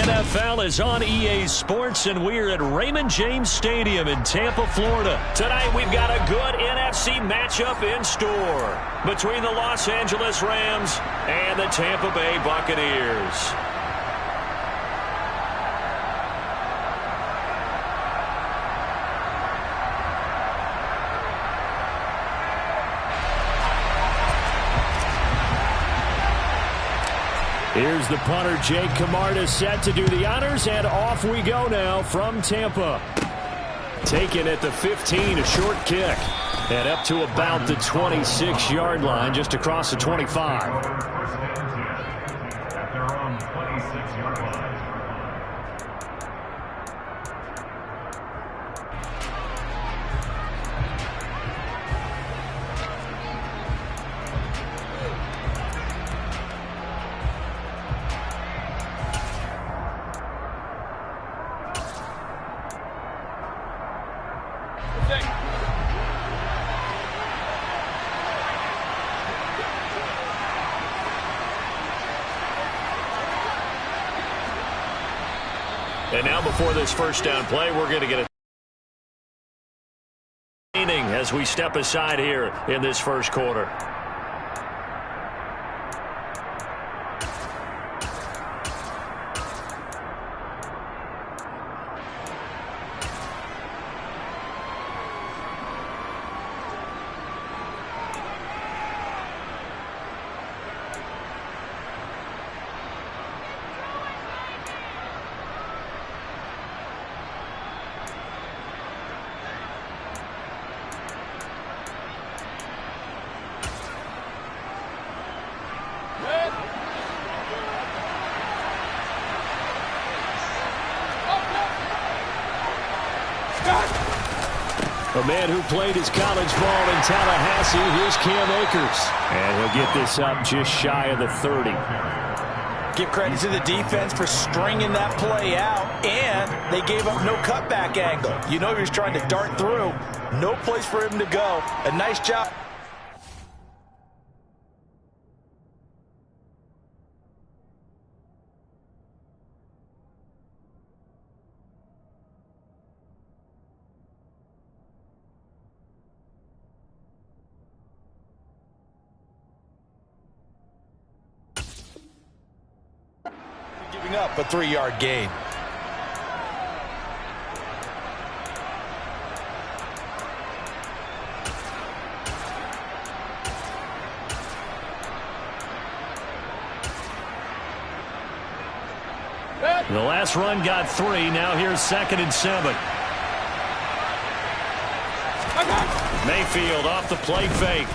NFL is on EA Sports, and we're at Raymond James Stadium in Tampa, Florida. Tonight, we've got a good NFC matchup in store between the Los Angeles Rams and the Tampa Bay Buccaneers. Here's the punter, Jake Camarda, set to do the honors, and off we go now from Tampa. Taken at the 15, a short kick. And up to about the 26-yard line, just across the 25. And now before this first down play, we're going to get a inning as we step aside here in this first quarter. A man who played his college ball in Tallahassee, here's Cam Akers. And he'll get this up just shy of the 30. Give credit to the defense for stringing that play out, and they gave up no cutback angle. You know he was trying to dart through. No place for him to go. A nice job. Up a 3-yard gain. The last run got 3. Now here's 2nd and 7. Mayfield off the play fake.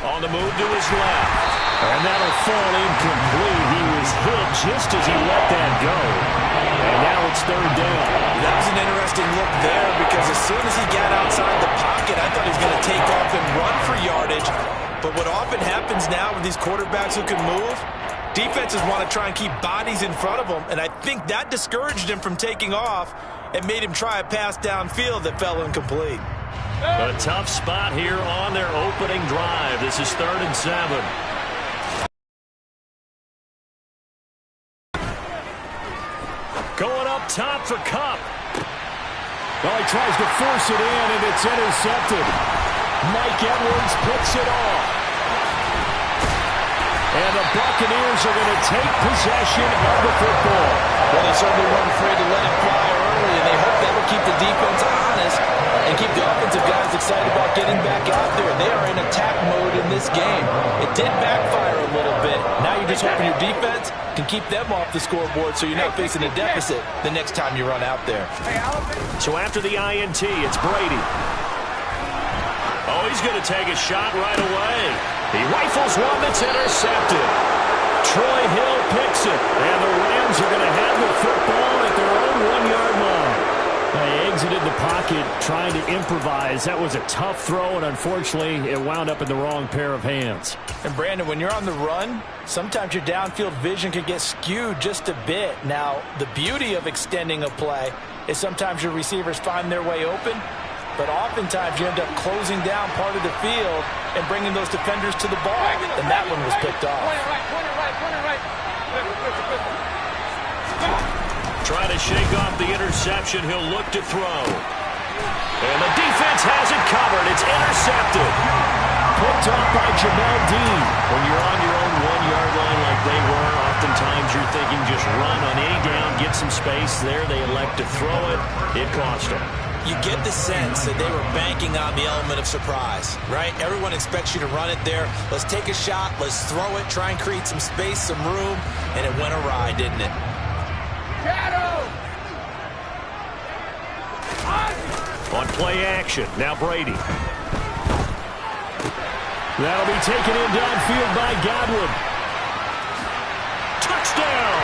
On the move to his left. And that'll fall incomplete. He was hit just as he let that go. And now it's 3rd down. That was an interesting look there because as soon as he got outside the pocket, I thought he was going to take off and run for yardage. But what often happens now with these quarterbacks who can move, defenses want to try and keep bodies in front of them. And I think that discouraged him from taking off and made him try a pass downfield that fell incomplete. A tough spot here on their opening drive. This is 3rd and 7. Going up top for Kupp. Well, he tries to force it in, and it's intercepted. Mike Edwards picks it off. And the Buccaneers are going to take possession of the football. Well, they certainly weren't afraid to let it fly early, and they hope that will keep the defense honest and keep the offensive guys excited about getting back out there. They are in attack mode in this game. It did backfire a little bit. Now you're just hoping your defense can keep them off the scoreboard so you're not facing a deficit the next time you run out there. So after the INT, it's Brady. Oh, he's going to take a shot right away. He rifles one that's intercepted. Troy Hill picks it, and the Rams are going to have the football at their own 1-yard line. They exited the pocket trying to improvise. That was a tough throw, and unfortunately, it wound up in the wrong pair of hands. And Brandon, when you're on the run, sometimes your downfield vision can get skewed just a bit. Now, the beauty of extending a play is sometimes your receivers find their way open, but oftentimes you end up closing down part of the field and bringing those defenders to the ball, and that one was picked off. Trying to shake off the interception. He'll look to throw. And the defense has it covered. It's intercepted. Picked off by Jamel Dean. When you're on your own 1-yard line like they were, oftentimes you're thinking just run on any down, get some space there. They elect to throw it. It cost them. You get the sense that they were banking on the element of surprise, right? Everyone expects you to run it there. Let's take a shot. Let's throw it. Try and create some space, some room. And it went awry, didn't it? On play action, now Brady. That'll be taken in downfield by Godwin. Touchdown!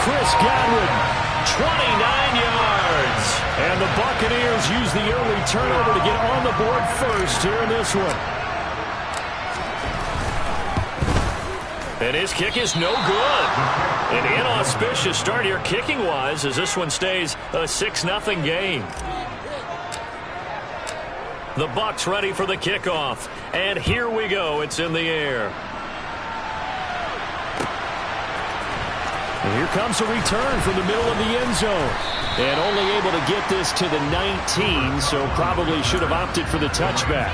Chris Godwin, 29 yards. And the Buccaneers use the early turnover to get on the board first here in this one. And his kick is no good. An inauspicious start here kicking-wise as this one stays a 6-0 game. The Bucs ready for the kickoff. And here we go. It's in the air. And here comes a return from the middle of the end zone. And only able to get this to the 19, so probably should have opted for the touchback.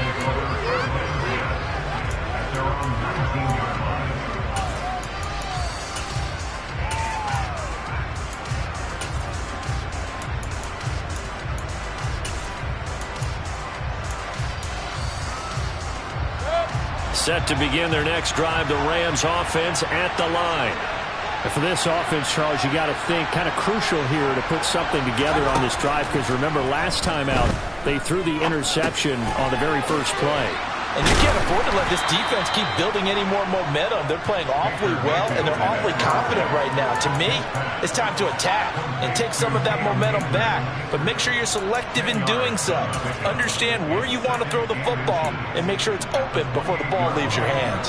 Set to begin their next drive, the Rams offense at the line. And for this offense, Charles, you got to think kind of crucial here to put something together on this drive, because remember last time out they threw the interception on the very first play. And you can't afford to let this defense keep building any more momentum. They're playing awfully well, and they're awfully confident right now. To me, it's time to attack and take some of that momentum back. But make sure you're selective in doing so. Understand where you want to throw the football and make sure it's open before the ball leaves your hands.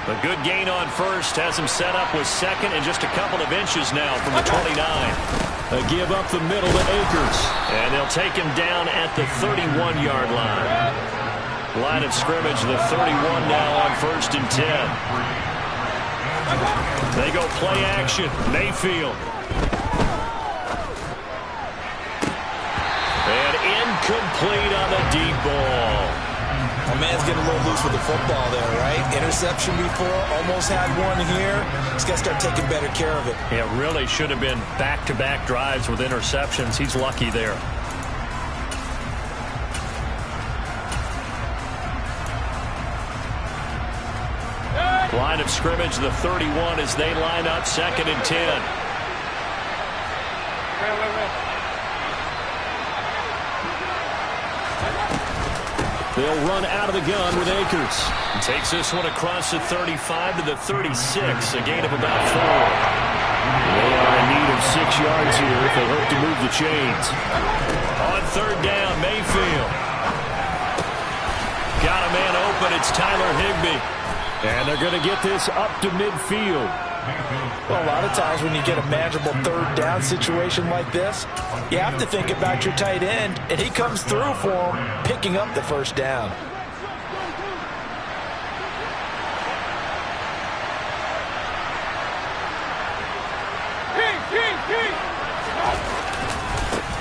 A good gain on first has him set up with second and just a couple of inches now from the 29. A give up the middle to Akers. And they'll take him down at the 31-yard line. Line of scrimmage, the 31 now on 1st and 10. They go play action. Mayfield. And incomplete on the deep ball. My man's getting a little loose with the football there, right? Interception before, almost had one here. He's got to start taking better care of it. Yeah, really should have been back-to-back drives with interceptions. He's lucky there. Line of scrimmage, the 31 as they line up 2nd and 10. They'll run out of the gun with Akers. He takes this one across the 35 to the 36, a gain of about 4. They are in need of 6 yards here if they hope to move the chains. On 3rd down, Mayfield. Got a man open, it's Tyler Higbee. And they're going to get this up to midfield. Well, a lot of times when you get a manageable 3rd down situation like this, you have to think about your tight end, and he comes through for him, picking up the 1st down.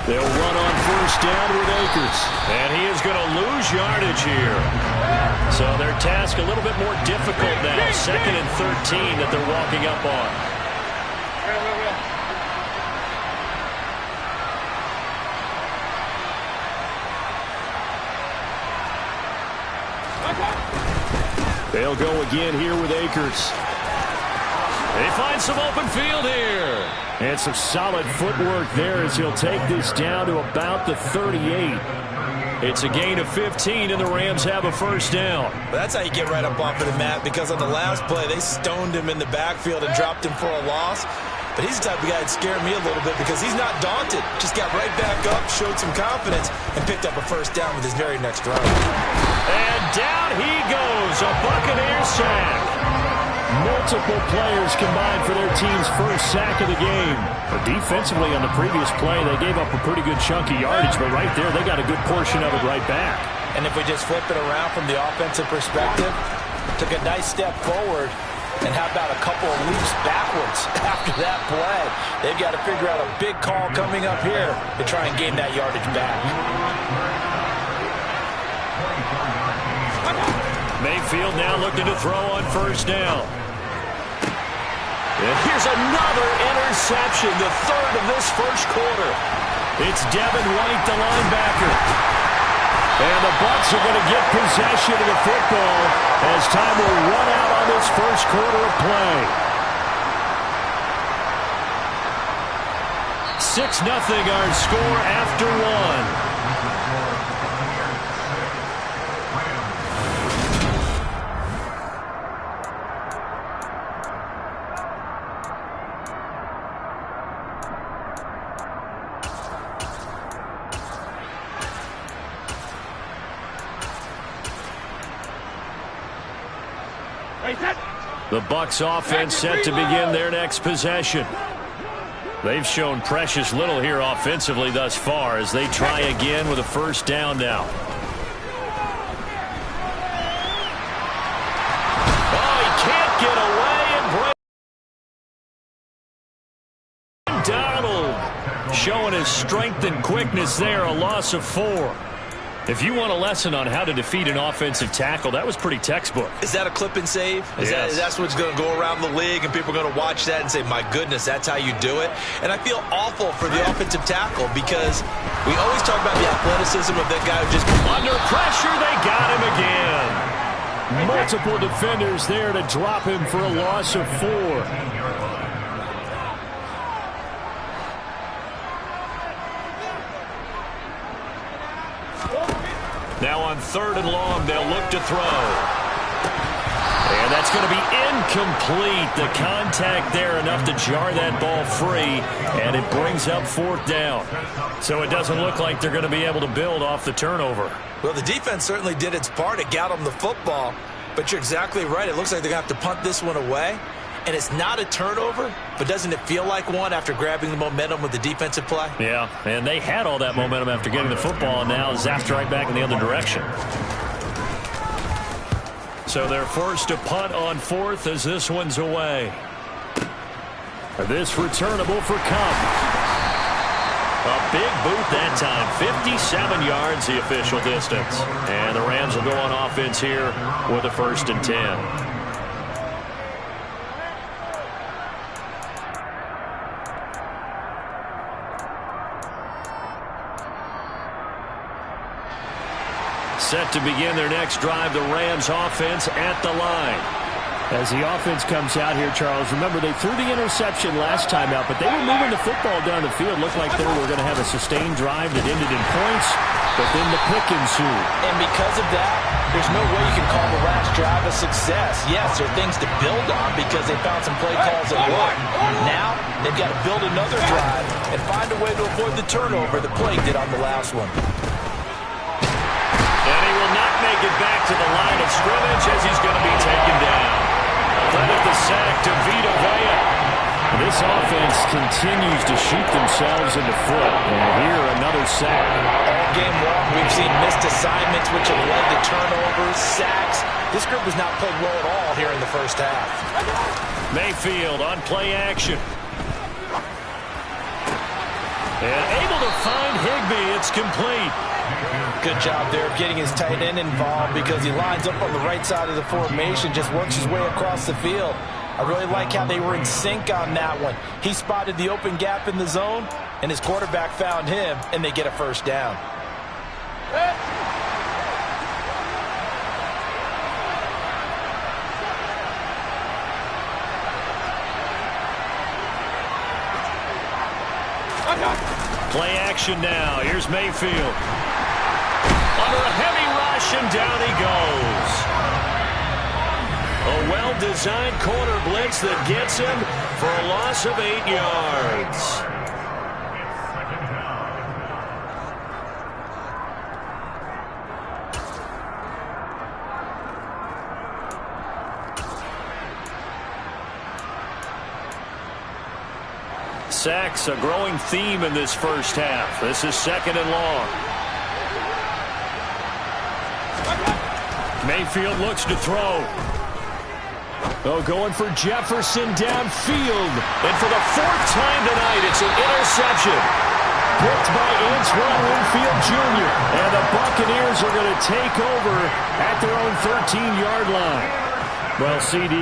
They'll run on 1st down with Akers. And he is going to lose yardage here. So their task a little bit more difficult now. 2nd and 13 that they're walking up on. They'll go again here with Akers. They find some open field here. And some solid footwork there as he'll take this down to about the 38. It's a gain of 15, and the Rams have a 1st down. That's how you get right up off of the mat, because on the last play, they stoned him in the backfield and dropped him for a loss. But he's the type of guy that scared me a little bit because he's not daunted. Just got right back up, showed some confidence, and picked up a 1st down with his very next run. And down he goes, a Buccaneer sack. Multiple players combined for their team's 1st sack of the game. But defensively on the previous play, they gave up a pretty good chunk of yardage, but right there, they got a good portion of it right back. And if we just flip it around from the offensive perspective, took a nice step forward, And how about a couple of leaps backwards after that play? They've got to figure out a big call coming up here to try and gain that yardage back. Mayfield now looking to throw on first down. And here's another interception, the third of this first quarter. It's Devin White, the linebacker. And the Bucs are going to get possession of the football as time will run out on this first quarter of play. 6-0 our score after one. The Bucs offense set to begin their next possession. They've shown precious little here offensively thus far as they try again with a first down now. Oh, he can't get away and break. Donald showing his strength and quickness there, a loss of 4. If you want a lesson on how to defeat an offensive tackle, that was pretty textbook. Is that a clip and save? Yes. That's what's going to go around the league, and people are going to watch that and say, my goodness, that's how you do it? And I feel awful for the offensive tackle because we always talk about the athleticism of that guy who just... Under pressure, they got him again. Multiple defenders there to drop him for a loss of 4. Now on 3rd and long, they'll look to throw. And that's going to be incomplete. The contact there enough to jar that ball free, and it brings up 4th down. So it doesn't look like they're going to be able to build off the turnover. Well, the defense certainly did its part to get them the football, but you're exactly right. It looks like they're going to have to punt this one away. And it's not a turnover, but doesn't it feel like one after grabbing the momentum with the defensive play? Yeah, and they had all that momentum after getting the football, and now zapped right back in the other direction. So they're forced to punt on 4th as this one's away. This returnable for Cup. A big boot that time, 57 yards the official distance. And the Rams will go on offense here with a 1st and 10. Set to begin their next drive, the Rams offense at the line. As the offense comes out here, Charles, remember they threw the interception last time out, but they were moving the football down the field. Looked like they were going to have a sustained drive that ended in points, but then the pick ensued. And because of that, there's no way you can call the last drive a success. Yes, there are things to build on because they found some play calls that work. Now, they've got to build another drive and find a way to avoid the turnover the play did on the last one. And he will not make it back to the line of scrimmage as he's going to be taken down. Credit the sack to Vita Vea. This offense continues to shoot themselves in the foot. And here, another sack. All game long, we've seen missed assignments which have led to turnovers, sacks. This group has not played well at all here in the first half. Mayfield on play action. And able to find Higbee. It's complete. Good job there of getting his tight end involved because he lines up on the right side of the formation, just works his way across the field. I really like how they were in sync on that one. He spotted the open gap in the zone, and his quarterback found him, and they get a first down. Play action now. Here's Mayfield. Under a heavy rush, and down he goes. A well-designed corner blitz that gets him for a loss of 8 yards. Sacks, a growing theme in this first half. This is 2nd and long. Mayfield looks to throw. Oh, going for Jefferson downfield. And for the fourth time tonight, it's an interception. Picked by Antoine Winfield Jr. And the Buccaneers are going to take over at their own 13-yard line. Well, CD,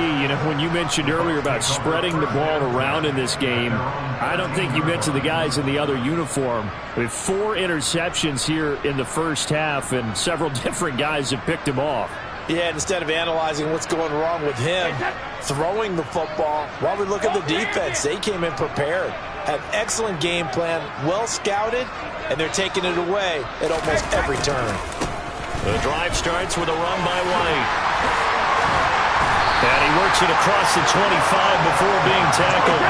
when you mentioned earlier about spreading the ball around in this game, I don't think you mentioned the guys in the other uniform. We have 4 interceptions here in the first half, and several different guys have picked him off. Yeah, instead of analyzing what's going wrong with him, throwing the football, while we look at the defense, they came in prepared, had excellent game plan, well scouted, and they're taking it away at almost every turn. The drive starts with a run by White. And he works it across the 25 before being tackled.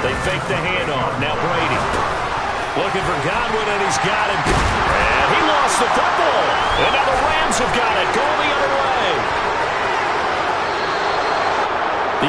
They fake the handoff. Now Brady. Looking for Godwin, and he's got it. And he lost the football. And now the Rams have got it. Going the other way.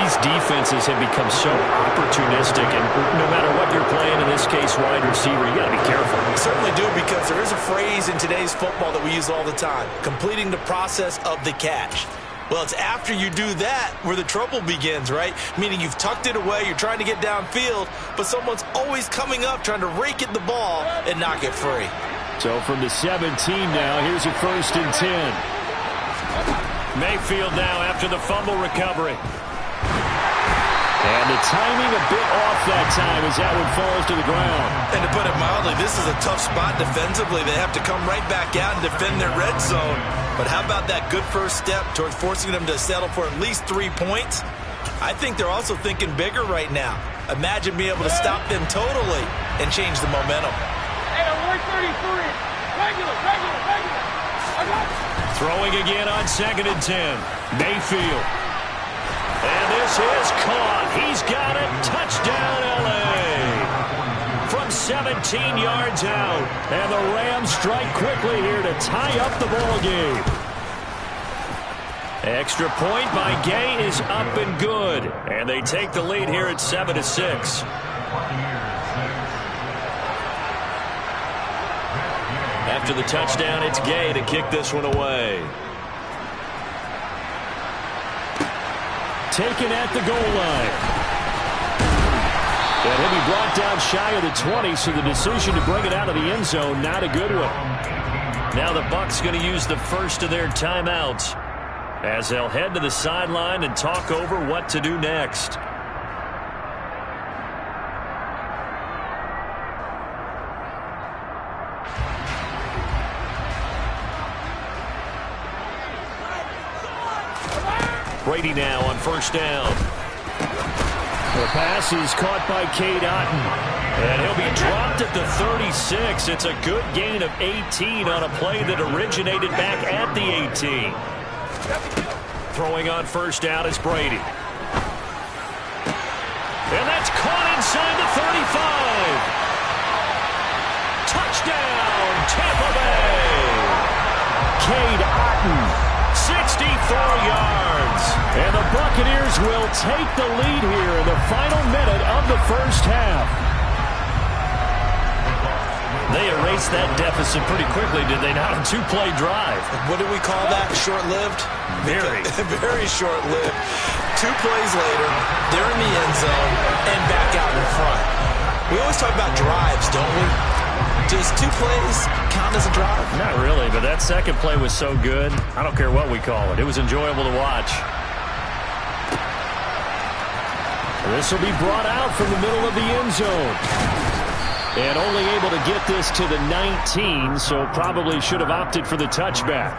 These defenses have become so opportunistic, and no matter what you're playing, in this case, wide receiver, you got to be careful. We certainly do, because there is a phrase in today's football that we use all the time, completing the process of the catch. Well, it's after you do that where the trouble begins, right? Meaning you've tucked it away, you're trying to get downfield, but someone's always coming up trying to rake at the ball and knock it free. So from the 17 now, here's a 1st and 10. Mayfield now after the fumble recovery. And the timing a bit off that time as that one falls to the ground. And to put it mildly, this is a tough spot defensively. They have to come right back out and defend their red zone. But how about that good first step towards forcing them to settle for at least 3 points? I think they're also thinking bigger right now. Imagine being able to stop them totally and change the momentum. Hey, 133. Regular. Throwing again on 2nd and 10. Mayfield. And this is caught. He's got it. Touchdown, L.A. From 17 yards out. And the Rams strike quickly here to tie up the ball game. Extra point by Gay is up and good. And they take the lead here at 7-6. After the touchdown, it's Gay to kick this one away. Taken at the goal line. And he'll be brought down shy of the 20, so the decision to bring it out of the end zone, not a good one. Now the Bucs going to use the first of their timeouts as they'll head to the sideline and talk over what to do next. Brady now on 1st down. The pass is caught by Cade Otton. And he'll be dropped at the 36. It's a good gain of 18 on a play that originated back at the 18. Throwing on 1st down is Brady. And that's caught inside the 35. Touchdown, Tampa Bay. Cade Otton. 64 yards. And the Buccaneers will take the lead here in the final minute of the first half. They erased that deficit pretty quickly, did they not? A 2-play drive. What do we call that? Short-lived? Very. Very short-lived. 2 plays later, they're in the end zone and back out in front. We always talk about drives, don't we? Does 2 plays count as a drive? Not really, but that second play was so good. I don't care what we call it. It was enjoyable to watch. This will be brought out from the middle of the end zone. And only able to get this to the 19, so probably should have opted for the touchback.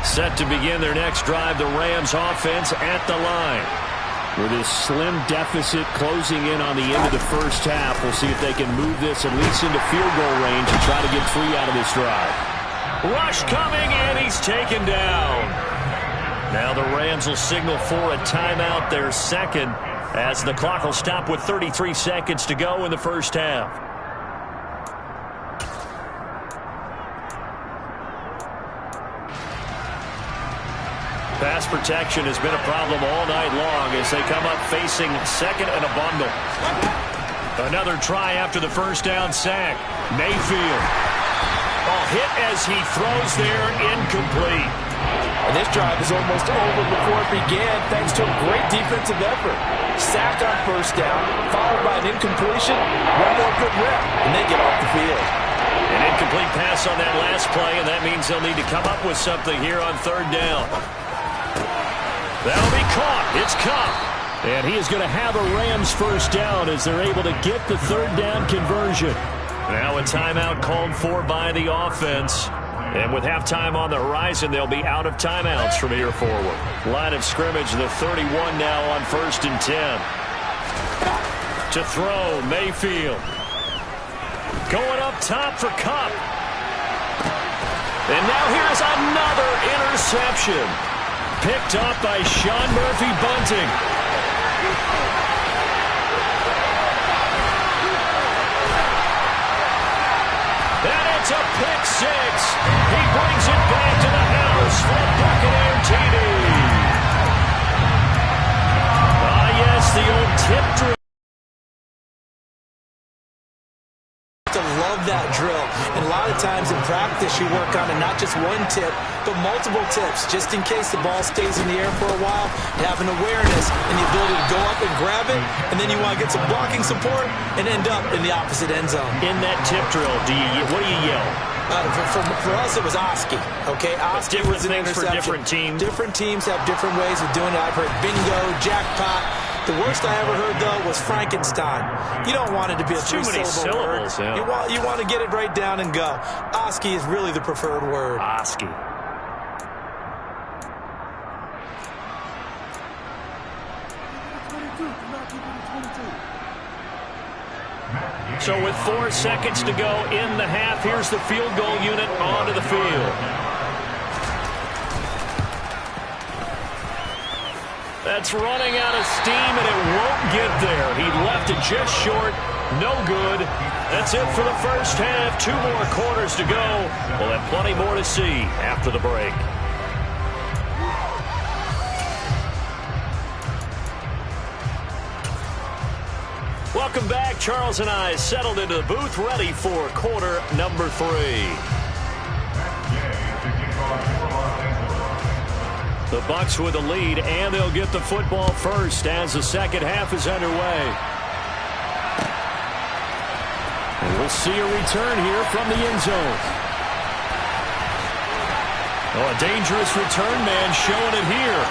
Set to begin their next drive, the Rams offense at the line. With this slim deficit closing in on the end of the first half, we'll see if they can move this at least into field goal range and try to get 3 out of this drive. Rush coming, and he's taken down. Now the Rams will signal for a timeout, their second, as the clock will stop with 33 seconds to go in the first half. Pass protection has been a problem all night long as they come up facing second and a bundle. Another try after the first down sack. Mayfield. Oh, hit as he throws there, incomplete. And this drive is almost over before it began thanks to a great defensive effort. Sack on first down, followed by an incompletion, one more good rep, and they get off the field. An incomplete pass on that last play, and that means they'll need to come up with something here on third down. That'll be caught. It's Cup. And he is going to have a Rams first down as they're able to get the third down conversion. Now a timeout called for by the offense. And with halftime on the horizon, they'll be out of timeouts from here forward. Line of scrimmage, the 31 now on 1st and 10. To throw, Mayfield. Going up top for Cup. And now here's another interception. Picked up by Sean Murphy-Bunting. And it's a pick six. He brings it back to the house for a Buccaneer TD. Ah, yes, the old tip drill. Love that drill. And a lot of times in practice you work on it, not just one tip, but multiple tips, just in case the ball stays in the air for a while. You have an awareness and the ability to go up and grab it, and then you want to get some blocking support and end up in the opposite end zone. In that tip drill, what do you yell? For us, it was Oski. Okay, Oski was an interception. For different teams. Different teams have different ways of doing it. I've heard bingo, jackpot. The worst I ever heard, though, was Frankenstein. You don't want it to be a three-syllable word. Yeah. You want to get it right down and go. Oski is really the preferred word. Oski. So with 4 seconds to go in the half, here's the field goal unit onto the field. That's running out of steam, and it won't get there. He left it just short. No good. That's it for the first half. 2 more quarters to go. We'll have plenty more to see after the break. Welcome back. Charles and I settled into the booth, ready for quarter number 3. The Bucs with the lead, and they'll get the football first as the second half is underway. And we'll see a return here from the end zone. Oh, a dangerous return man showing it here.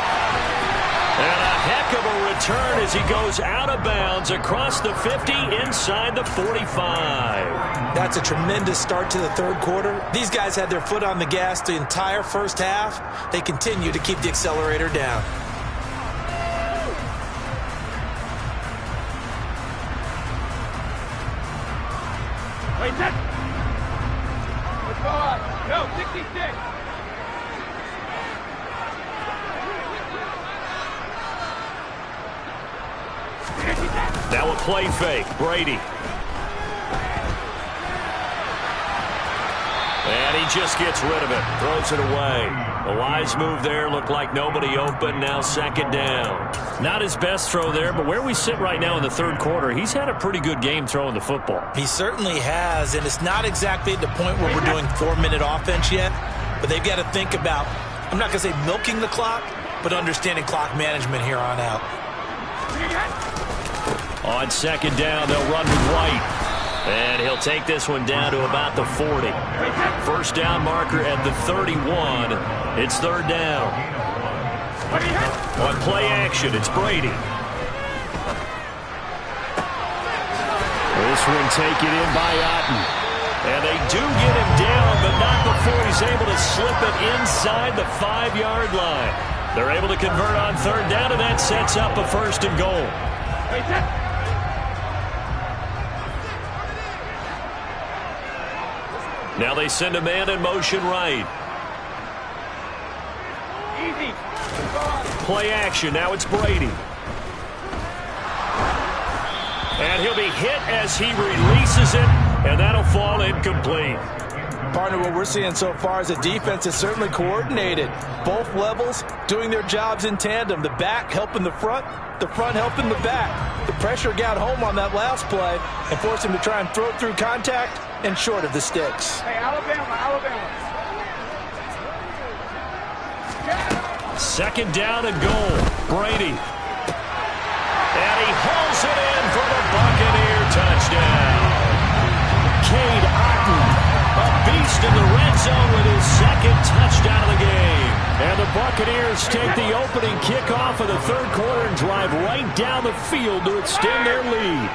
And a heck of a return as he goes out of bounds across the 50 inside the 45. That's a tremendous start to the third quarter. These guys had their foot on the gas the entire first half. They continue to keep the accelerator down. Wait, that. Go, 66. Now a play fake. Brady. And he just gets rid of it. Throws it away. A wise move there. Looked like nobody open. Now second down. Not his best throw there, but where we sit right now in the third quarter, he's had a pretty good game throwing the football. He certainly has, and it's not exactly at the point where we're doing 4-minute offense yet, but they've got to think about, I'm not going to say milking the clock, but understanding clock management here on out. On second down, they'll run with White. And he'll take this one down to about the 40. First down marker at the 31. It's third down. On play action, it's Brady. This one taken in by Otten. And they do get him down, but not before he's able to slip it inside the 5-yard line. They're able to convert on third down, and that sets up a first and goal. Now they send a man in motion right. Easy. Play action. Now it's Brady. And he'll be hit as he releases it, and that'll fall incomplete. Partner, what we're seeing so far is the defense is certainly coordinated. Both levels doing their jobs in tandem. The back helping the front helping the back. The pressure got home on that last play and forced him to try and throw through contact and short of the sticks. Hey, Alabama. Second down and goal. Brady. And he hauls it in for the Buccaneer touchdown. Cade Otton, a beast in the red zone with his second touchdown of the game. And the Buccaneers take the opening kickoff of the third quarter and drive right down the field to extend their lead.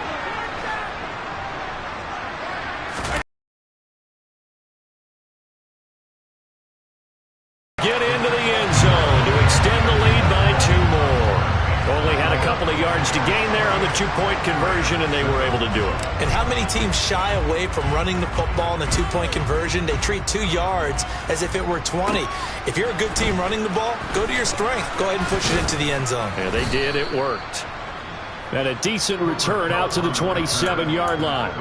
Get into the end zone to extend the lead by 2 more. Only had a couple of yards to gain there on the 2-point conversion, and they were able to do it. And how many teams shy away from running the football in the 2-point conversion? They treat 2 yards as if it were 20. If you're a good team running the ball, go to your strength. Go ahead and push it into the end zone. Yeah, they did. It worked. And a decent return out to the 27-yard line.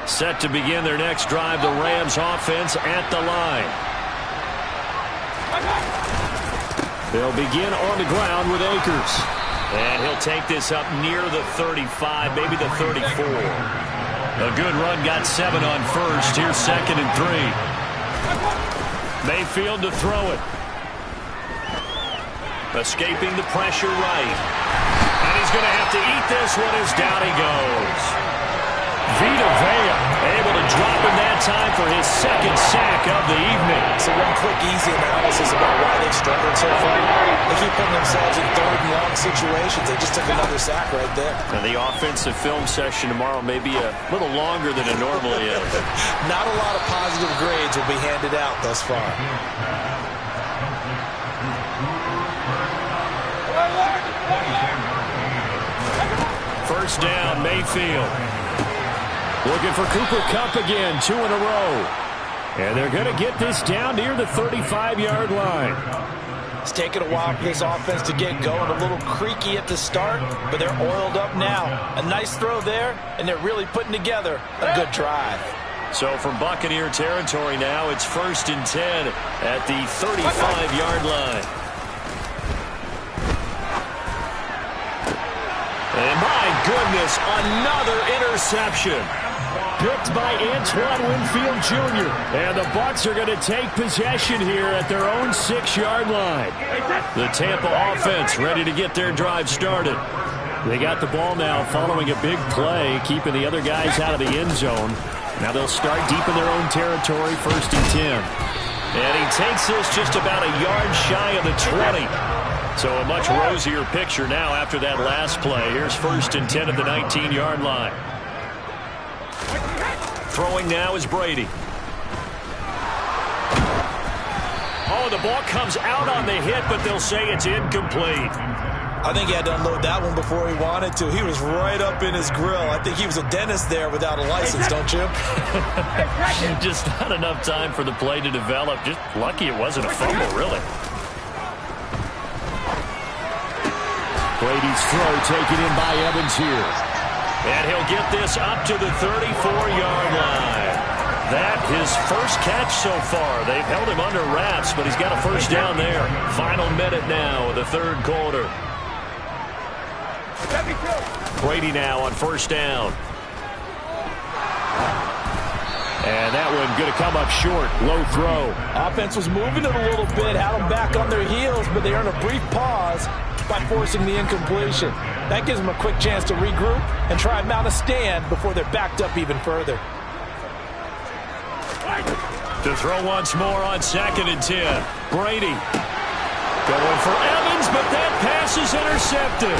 Set to begin their next drive, the Rams offense at the line. They'll begin on the ground with Akers. And he'll take this up near the 35, maybe the 34. A good run, got 7 on first. Here's 2nd and 3. Mayfield to throw it. Escaping the pressure right. And he's going to have to eat this one as down he goes. Vita Vea able to drop him that time for his 2nd sack of the evening. So one quick, easy analysis about why they've struggled so far. They keep putting themselves in 3rd and long situations. They just took another sack right there. And the offensive film session tomorrow may be a little longer than it normally is. Not a lot of positive grades will be handed out thus far. First down, Mayfield. Looking for Cooper Kupp again, 2 in a row. And they're going to get this down near the 35-yard line. It's taken a while for this offense to get going. A little creaky at the start, but they're oiled up now. A nice throw there, and they're really putting together a good drive. So from Buccaneer territory now, it's 1st and 10 at the 35-yard line. And my goodness, another interception. Picked by Antoine Winfield Jr. And the Bucs are going to take possession here at their own 6-yard line. The Tampa offense ready to get their drive started. They got the ball now following a big play, keeping the other guys out of the end zone. Now they'll start deep in their own territory, 1st and 10. And he takes this just about a yard shy of the 20. So a much rosier picture now after that last play. Here's 1st and 10 at the 19-yard line. Throwing now is Brady. Oh, the ball comes out on the hit, but they'll say it's incomplete. I think he had to unload that one before he wanted to. He was right up in his grill. I think he was a dentist there without a license, don't you? Just not enough time for the play to develop. Just lucky it wasn't a fumble, really. Brady's throw taken in by Evans here. And he'll get this up to the 34-yard line. That his first catch so far. They've held him under wraps, but he's got a first down there. Final minute now of the 3rd quarter. Brady now on 1st down. And that one going to come up short. Low throw. Offense was moving it a little bit, had them back on their heels, but they earned a brief pause by forcing the incompletion. That gives them a quick chance to regroup and try and mount a stand before they're backed up even further. To throw once more on 2nd and 10. Brady going for Evans, but that pass is intercepted.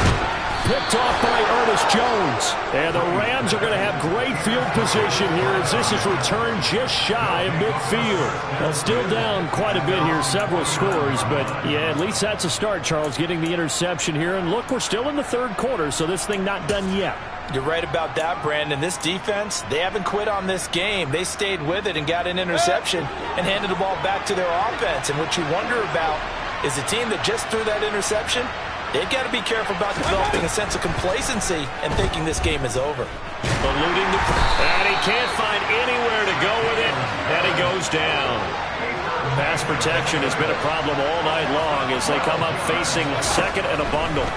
Picked off by Ernest Jones. And the Rams are going to have great field position here as this is returned just shy of midfield. Well, still down quite a bit here, several scores, but yeah, at least that's a start, Charles, getting the interception here. And look, we're still in the 3rd quarter, so this thing not done yet. You're right about that, Brandon. This defense, they haven't quit on this game. They stayed with it and got an interception and handed the ball back to their offense. And what you wonder about is the team that just threw that interception. They've got to be careful about developing a sense of complacency and thinking this game is over. Eluding the... And he can't find anywhere to go with it, and he goes down. Pass protection has been a problem all night long as they come up facing second and a bundle.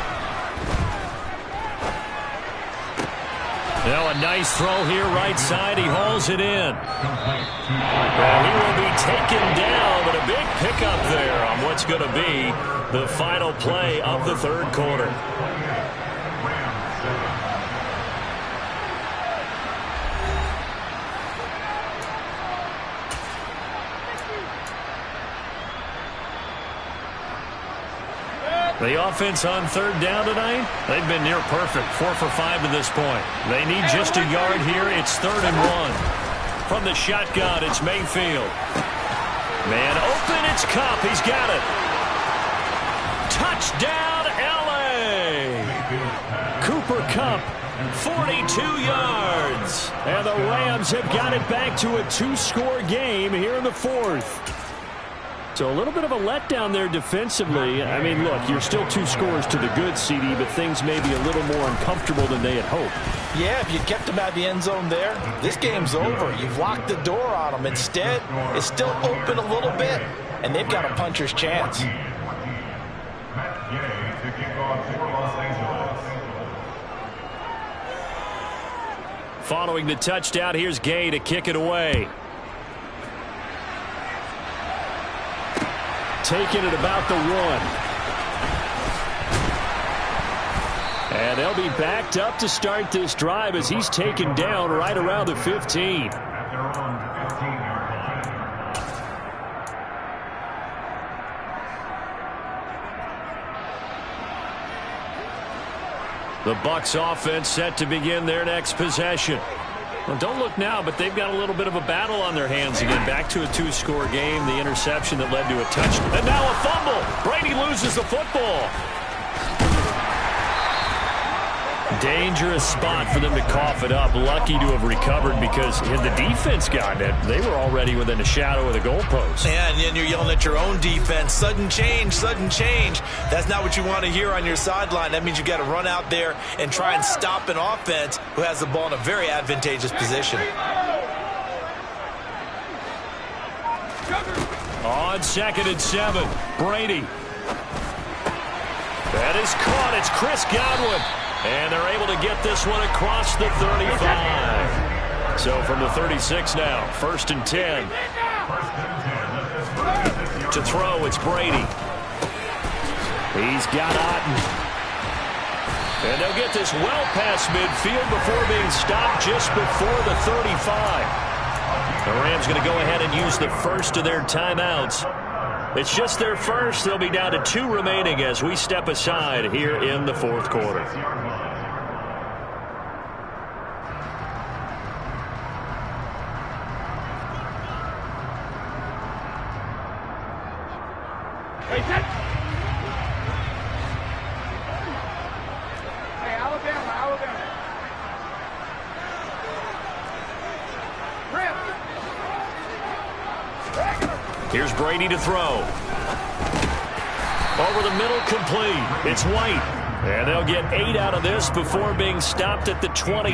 Now a nice throw here right side. He hauls it in. And he will be taken down, but a big pickup there on what's going to be the final play of the third quarter. The offense on third down tonight, they've been near perfect. 4 for 5 to this point. They need just a yard here. It's 3rd and 1. From the shotgun, it's Mayfield. Man open, it's Kupp. He's got it. Touchdown, L.A. Cooper Kupp, 42 yards. And the Rams have got it back to a 2-score game here in the 4th. So a little bit of a letdown there defensively. I mean, look, you're still 2 scores to the good, CD, but things may be a little more uncomfortable than they had hoped. Yeah, if you kept them at the end zone there, this game's over. You've locked the door on them. Instead, it's still open a little bit, and they've got a puncher's chance. Following the touchdown, here's Gay to kick it away. Taking it about the 1. And they'll be backed up to start this drive as he's taken down right around the 15. The Bucs offense set to begin their next possession. Well, don't look now, but they've got a little bit of a battle on their hands again. Back to a 2-score game. The interception that led to a touchdown. And now a fumble. Brady loses the football. Dangerous spot for them to cough it up. Lucky to have recovered because had the defense gotten it, they were already within a shadow of the goalpost. Yeah, and then you're yelling at your own defense. Sudden change, sudden change. That's not what you want to hear on your sideline. That means you got to run out there and try and stop an offense who has the ball in a very advantageous position. On 2nd and 7, Brady. That is caught. It's Chris Godwin. And they're able to get this one across the 35. So from the 36 now, 1st and 10. To throw, it's Brady. He's got Otten. And they'll get this well past midfield before being stopped just before the 35. The Rams going to go ahead and use the first of their timeouts. It's just their first. They'll be down to 2 remaining as we step aside here in the 4th quarter. Hey, Alabama. Here's Brady to throw. Over the middle, complete. It's White. And they'll get 8 out of this before being stopped at the 28.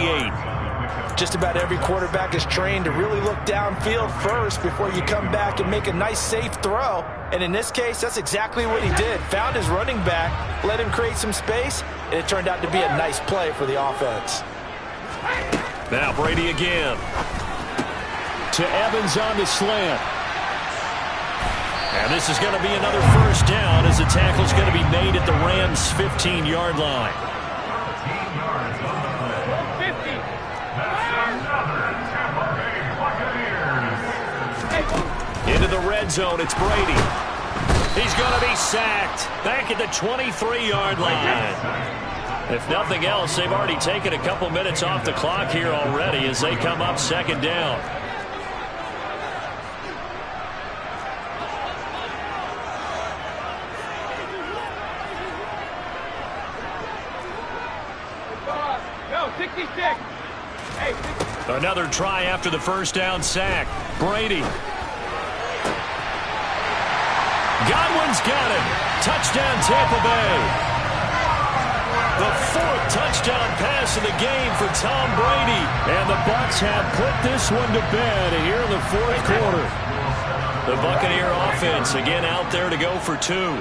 Just about every quarterback is trained to really look downfield first before you come back and make a nice, safe throw. And in this case, that's exactly what he did. Found his running back, let him create some space, and it turned out to be a nice play for the offense. Now Brady again. To Evans on the slant. And this is going to be another first down as the tackle's going to be made at the Rams' 15-yard line. 50. Into the red zone, it's Brady. He's going to be sacked back at the 23-yard line. If nothing else, they've already taken a couple minutes off the clock here already as they come up 2nd down. Another try after the first down sack. Brady. Godwin's got him. Touchdown, Tampa Bay. The fourth touchdown pass of the game for Tom Brady. And the Bucs have put this one to bed here in the fourth quarter. The Buccaneer offense again out there to go for two.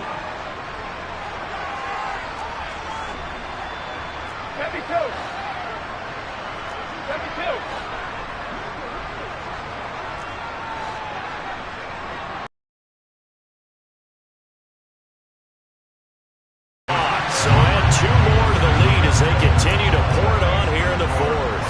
So add two more to the lead as they continue to pour it on here in the fourth.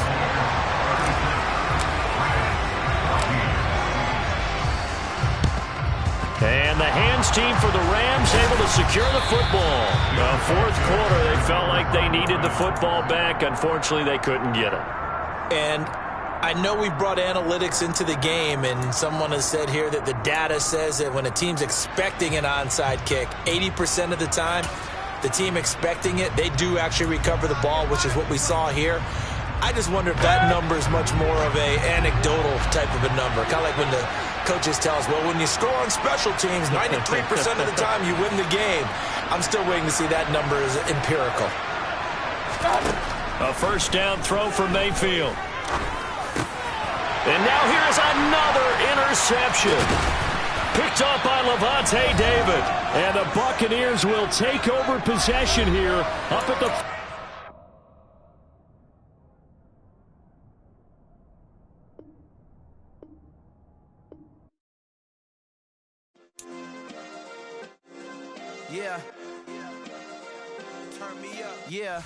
And the hands team for the Rams able to secure the football. The fourth quarter, they felt like they needed the football back. Unfortunately, they couldn't get it. And I know we brought analytics into the game, and someone has said here that the data says that when a team's expecting an onside kick, 80% of the time, the team expecting it, they do actually recover the ball, which is what we saw here. I just wonder if that number is much more of a anecdotal type of a number. Kind of like when the coaches tell us, well, when you score on special teams, 93% of the time you win the game. I'm still waiting to see that number is empirical. A first down throw for Mayfield. And now here is another interception. Picked up by Levante David. And the Buccaneers will take over possession here up at the... Yeah. Turn me up. Yeah.